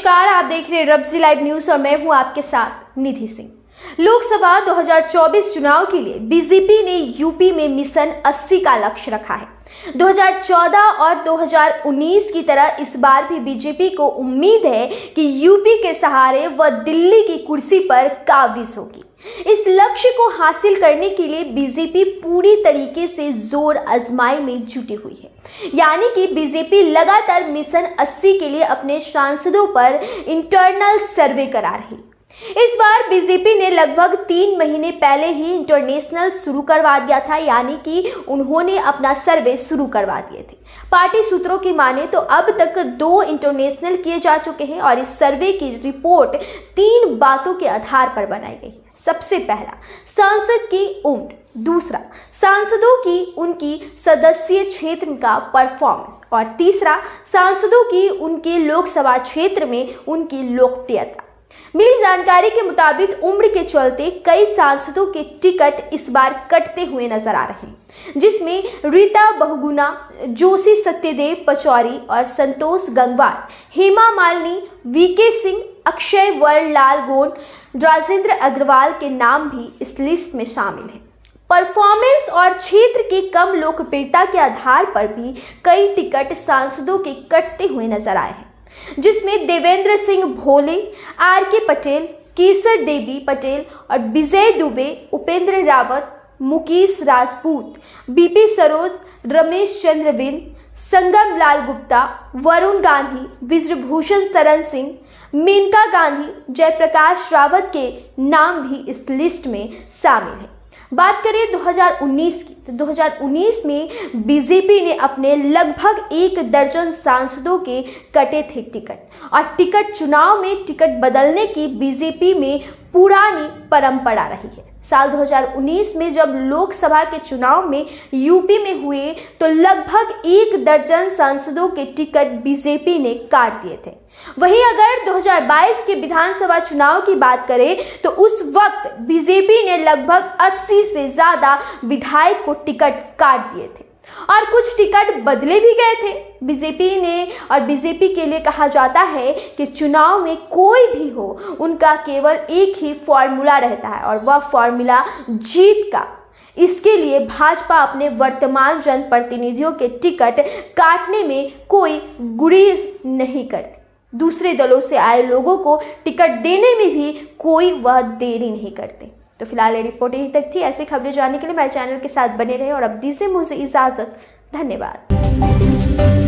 नमस्कार, आप देख रहे हैं रब्जी लाइव न्यूज और मैं हूं आपके साथ निधि सिंह। लोकसभा 2024 चुनाव के लिए बीजेपी ने यूपी में मिशन 80 का लक्ष्य रखा है। 2014 और 2019 की तरह इस बार भी बीजेपी को उम्मीद है कि यूपी के सहारे वह दिल्ली की कुर्सी पर काबिज होगी। इस लक्ष्य को हासिल करने के लिए बीजेपी पूरी तरीके से जोर आजमाई में जुटी हुई है, यानी कि बीजेपी लगातार मिशन 80 के लिए अपने सांसदों पर इंटरनल सर्वे करा रही है। इस बार बीजेपी ने लगभग 3 महीने पहले ही इंटरनेशनल शुरू करवा दिया था, यानी कि उन्होंने अपना सर्वे शुरू करवा दिए थे। पार्टी सूत्रों की माने तो अब तक 2 इंटरनेशनल किए जा चुके हैं और इस सर्वे की रिपोर्ट 3 बातों के आधार पर बनाई गई है। सबसे पहला, सांसद की उम्र। दूसरा, सांसदों की उनकी सदस्यीय क्षेत्र का परफॉर्मेंस। और तीसरा, सांसदों की उनके लोकसभा क्षेत्र में उनकी लोकप्रियता। मिली जानकारी के मुताबिक उम्र के चलते कई सांसदों के टिकट इस बार कटते हुए नजर आ रहे हैं, जिसमें रीता बहुगुणा, जोशी सत्यदेव पचौरी और संतोष गंगवार, हेमा मालिनी, वीके सिंह, अक्षय वरलाल गोंड, राजेंद्र अग्रवाल के नाम भी इस लिस्ट में शामिल हैं। परफॉर्मेंस और क्षेत्र की कम लोकप्रियता के आधार पर भी कई टिकट सांसदों के कटते हुए नजर आए हैं, जिसमें देवेंद्र सिंह भोले, आर.के. पटेल, केसर देवी पटेल और विजय दुबे, उपेंद्र रावत, मुकेश राजपूत, बीपी सरोज, रमेश चंद्र बिंद, संगम लाल गुप्ता, वरुण गांधी, विजयभूषण शरण सिंह, मेनका गांधी, जयप्रकाश रावत के नाम भी इस लिस्ट में शामिल है। बात करें 2019 की, तो 2019 में बीजेपी ने अपने लगभग 1 दर्जन सांसदों के कटे थे टिकट, और टिकट चुनाव में टिकट बदलने की बीजेपी में पुरानी परंपरा रही है। साल 2019 में जब लोकसभा के चुनाव में यूपी में हुए तो लगभग 1 दर्जन सांसदों के टिकट बीजेपी ने काट दिए थे। वहीं अगर 2022 के विधानसभा चुनाव की बात करें तो उस वक्त बीजेपी ने लगभग 80 से ज्यादा विधायक को टिकट काट दिए थे और कुछ टिकट बदले भी गए थे बीजेपी ने। और बीजेपी के लिए कहा जाता है कि चुनाव में कोई भी हो, उनका केवल एक ही फॉर्मूला रहता है और वह फॉर्मूला जीत का। इसके लिए भाजपा अपने वर्तमान जनप्रतिनिधियों के टिकट काटने में कोई गुरेज नहीं करती। दूसरे दलों से आए लोगों को टिकट देने में भी कोई वह देरी नहीं करते। तो फिलहाल ये रिपोर्ट यहीं तक थी। ऐसी खबरें जानने के लिए मेरे चैनल के साथ बने रहे और अब दीजिए मुझे इजाजत। धन्यवाद।